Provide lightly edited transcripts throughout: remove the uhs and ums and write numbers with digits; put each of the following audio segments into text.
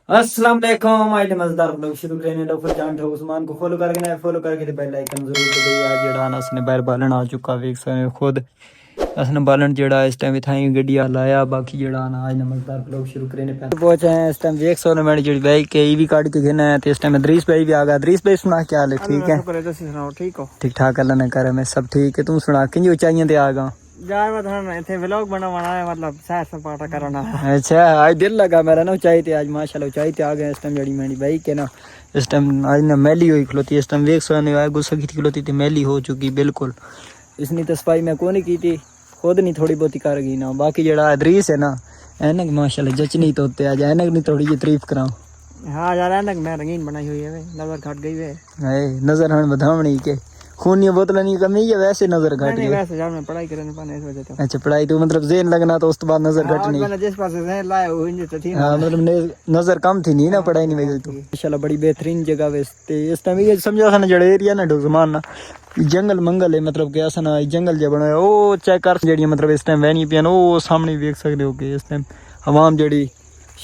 अस्सलाम वालेकुम। आज मजेदार ब्लॉग शुरू करने तो फिर जान ठो उस्मान को फॉलो करके ना फॉलो करके बेल आइकन जरूर दबाइए। आज जेड़ा ना असने बाहर बालन आ चुका वेख सकते खुद असने बालन जेड़ा इस टाइम इथाई गड्डी लाया। बाकी जेड़ा ना आज मजेदार ब्लॉग शुरू करने पे पहुंचे हैं। इस टाइम वेख सकते मेरी जेड़ी बाइक के ईवी काट के घेना है। तो इस टाइम इदरीस भाई भी आ गया। इदरीस भाई सुना क्या हाल है? ठीक है ठीक हो? ठीक ठाक अल्लाह ने करे मैं सब ठीक है। तू सुना किंजी ऊंचाइयां ते आ गया यार मैं थाने इथे व्लॉग बनाना है, मतलब सैर सपाटा करना। अच्छा आज दिल लगा मेरा ना ऊंचाई ते। आज माशाल्लाह ऊंचाई ते आ गए। इस टाइम जड़ी मेरी बाइक है ना इस टाइम आज ना मैली हुई खलोती। इस टाइम वेख सोने आया गुस्सा की खलोती थी मैली हो चुकी बिल्कुल। इसनी तो सफाई मैं को नहीं की थी, खुद नहीं थोड़ी बहुती कर गई ना। बाकी जड़ा इदरीस है ना ऐनक माशाल्लाह जचनी तो ते आज ऐनक नहीं थोड़ी जी तारीफ कराऊं। हाँ यार ऐनक मैं रंगीन बनाई हुई है, नजर घट गई है। नजर हन बधावनी के खूनी बोतल नहीं कमी है वैसे नजर घट गई। वैसे यार मैं पढ़ाई करने पाने इस वजह से। अच्छा पढ़ाई तो मतलब जेन लगना तो उस तो बाद नजर घट नहीं। मैंने जिस पास से लाया वो इंज तो थी ना। हाँ मतलब नजर कम थी नहीं ना पढ़ाई नहीं वजह तो। इंशाल्लाह बड़ी बेहतरीन जगह वैसे इस टाइम ये समझो सन जड़े एरिया ना डोजमान ना जंगल मंगल है। मतलब कि असन जंगल जो बनाया वो चेक कर जड़ी मतलब इस टाइम वैनी पियान वो सामने देख सकते हो कि इस टाइम हवाम जड़ी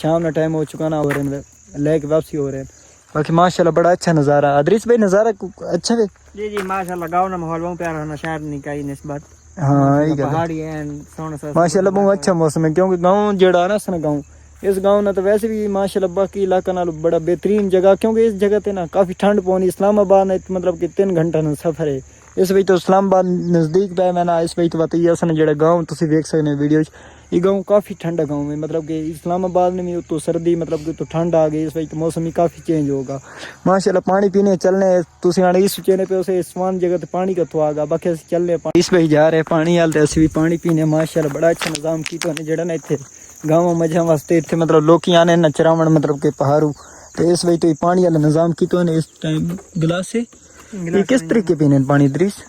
शाम का टाइम हो चुका ना हो रहे हैं लेके वापसी हो रहे हैं। बाकी माशाल्लाह बड़ा अच्छा नज़ारा। इदरीस भाई नज़ारा अच्छा है जी माशाल्लाह। गाँव ना माहौल बहुत प्यारा है, शहर नहीं का निस्बत। हाँ ये पहाड़ी है सोना सा माशाल्लाह बहुत अच्छा मौसम है। क्योंकि गाँव जड़ा ना सन गाँव इस गाँव ना तो वैसे भी माशाल्लाह बाकी इलाका नाल बड़ा बेहतरीन जगह। क्योंकि इस जगह ते ना काफ़ी ठंड पौनी। इस्लामाबाद ने मतलब कि 3 घंटा ना सफ़र है। इस वजह तो इस्लामाबाद नज़दीक पे मैं ना इस वजह तो बताइए असन जड़ा गाँव तुम देख सकते वीडियो ये गाँव काफ़ी ठंडा गाँव है। मतलब कि इस्लामाबाद में भी तो सर्दी मतलब कि तो ठंड आ गई। इस वजह तो मौसम ही काफ़ी चेंज होगा। माशाल्लाह पानी पीने चलने तुम आने इस चेने पे उसे स्वान जगह तो पानी का तो आगा। बाकी अस चलने इस वही जा रहे पानी हाल तो भी पानी पीने माशाल्लाह बड़ा अच्छा निज़ाम की तो जड़ा ना इतने गाँव मजा वास्ते इतने मतलब लोग आने ना चरावण मतलब के पहाड़ू तो इस वजह तो पानी वाला निज़ाम की तो इस टाइम गिलास से ये किस तरीके पीने पानी इदरीस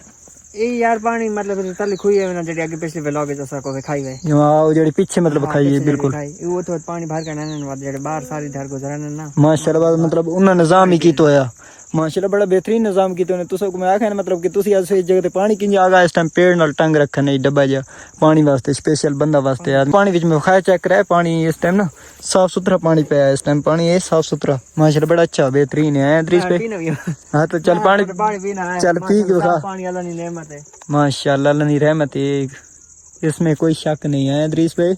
ये यार पानी मतलब तल खुई है ना जेडी आगे पिछले व्लॉग है जैसा को खाई है वो जेडी पीछे मतलब खाई है बिल्कुल वो तो पानी भर के ना बाद जेडे बाहर सारी धार गुजरने ना माशाल्लाह मतलब उन्हें निज़ाम ही की तो है माशाल्लाह बड़ा बेहतरीन निज़ाम की तो ने तुसा को मैं आखा मतलब कि तुसी ऐसे इस जगह ते पानी किंज आगा इस टाइम पेड़ नाल टंग रखा नहीं डब्बा जा पानी वास्ते स्पेशल बंदा वास्ते यार पानी विच में खाया चेक कराया पानी इस टाइम ना साफ सुथरा पानी पे इस टाइम पानी है साफ सुथरा माशाल्लाह बड़ा अच्छा बेहतरीन है इदरीस भाई। हाँ तो चल पानी चल पी के खा पानी अल्लाह की नेमत है माशाल्लाह अल्लाह की रहमत है इसमें कोई शक नहीं है इदरीस भाई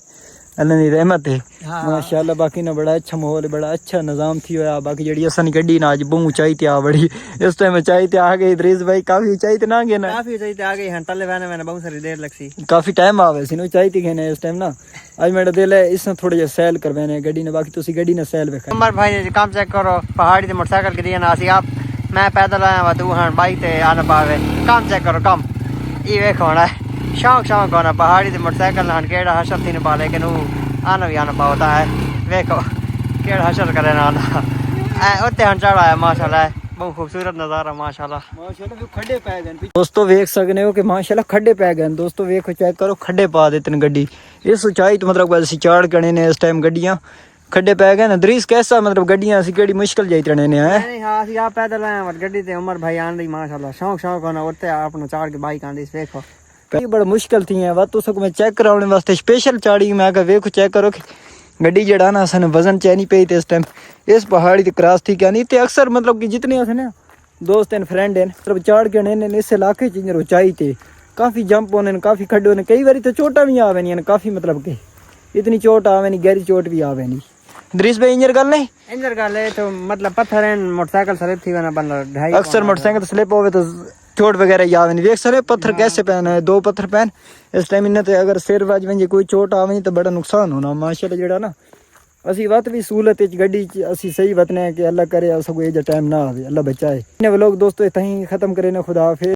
अल्लाह की रहमत है माशाल्लाह। बाकी ना बड़ा अच्छा माहौल है बड़ा अच्छा निज़ाम थी होया। बाकी जड़ी असन गड्डी ना आज बहुत ऊंचाई ते आ बड़ी इस टाइम ऊंचाई ते आ गई इदरीस भाई काफी ऊंचाई ते ना गए ना काफी ऊंचाई ते आ गई हन तले मैंने बहुत सारी देर लगसी काफी टाइम आवे सी ऊंचाई ते गए इस टाइम ना आज मेरा दिल है इसने थोड़ा जा सैल करवाने गड्डी ने। बाकी तुसी गड्डी ने सैल वेखा नंबर भाई काम चेक करो पहाड़ी ते मोटरसाइकिल के दिया ना सी आप मैं पैदल आया वा तू हन बाइक ते आना पावे काम चेक करो काम ये वेखो ना शौक शौक होना पहाड़ी ते मोटरसाइकिल हन केड़ा हशर थी पा लेकिन आना भी आना पाता है वेखो केड़ा हशर करे ना उत्ते हन चढ़ा है माशाल्लाह बहुत खूबसूरत नज़ारा माशाल्लाह। खड्डे पै गए दोस्तों वेख सकने हो कि माशाल्लाह खड्डे पै गए दोस्तों वेखो चेक करो खड्डे पा देते गड्डी इस ऊंचाई तो मतलब असं चाड़ गने ने इस टाइम गड्डियां खड्डे पै गए ना इदरीस कैसा मतलब गड्डियां असं केड़ी मुश्किल जाई चढ़ने ने है नहीं हां असं आप पैदल आए मत गड्डी ते उमर भाई आंदी माशाल्लाह शौक शौक होना उत्ते अपना चाड़ के बाइक आंदी देखो ये बड़ा मुश्किल थी है वा तो मैं चेक कराने वास्ते स्पेशल चाड़ी मैं आगे वेखो चेक करो कि गड्डी जड़ा ना असन वजन चैनी पे इस टाइम इस पहाड़ी ते क्रॉस थी क्या नहीं ते अक्सर मतलब कि जितने अस ना दोस्त हैं फ्रेंड हैं मतलब चाड़ के ने इस इलाके च ऊंचाई ते काफ़ी जंप होने काफ़ी खड्डे होने कई बारी तो चोटा भी आवे नहीं काफ़ी मतलब कि इतनी चोट आवे नहीं गहरी चोट भी आवे नहीं। इदरीस भाई इंजर गल नहीं इंजर गल है तो मतलब पत्थर है मोटरसाइकिल स्लिप थी ना बंदा ढाई अक्सर मोटरसाइकिल स्लिप होवे तो चोट वगैरह याद नहीं देख सरे पत्थर कैसे पहन है 2 पत्थर पहन इस टाइम इन्हें अगर सिर वज वे कोई चोट आवे तो बड़ा नुकसान होना माशाल्लाह जड़ा ना असी वत भी सहूलत गड्डी असी सही वतने कि अल्लाह करे अस कोई टाइम ना आवे अल्लाह बचाए। व्लॉग दोस्तों इतना ही खत्म करे ना खुदा हाफिज़।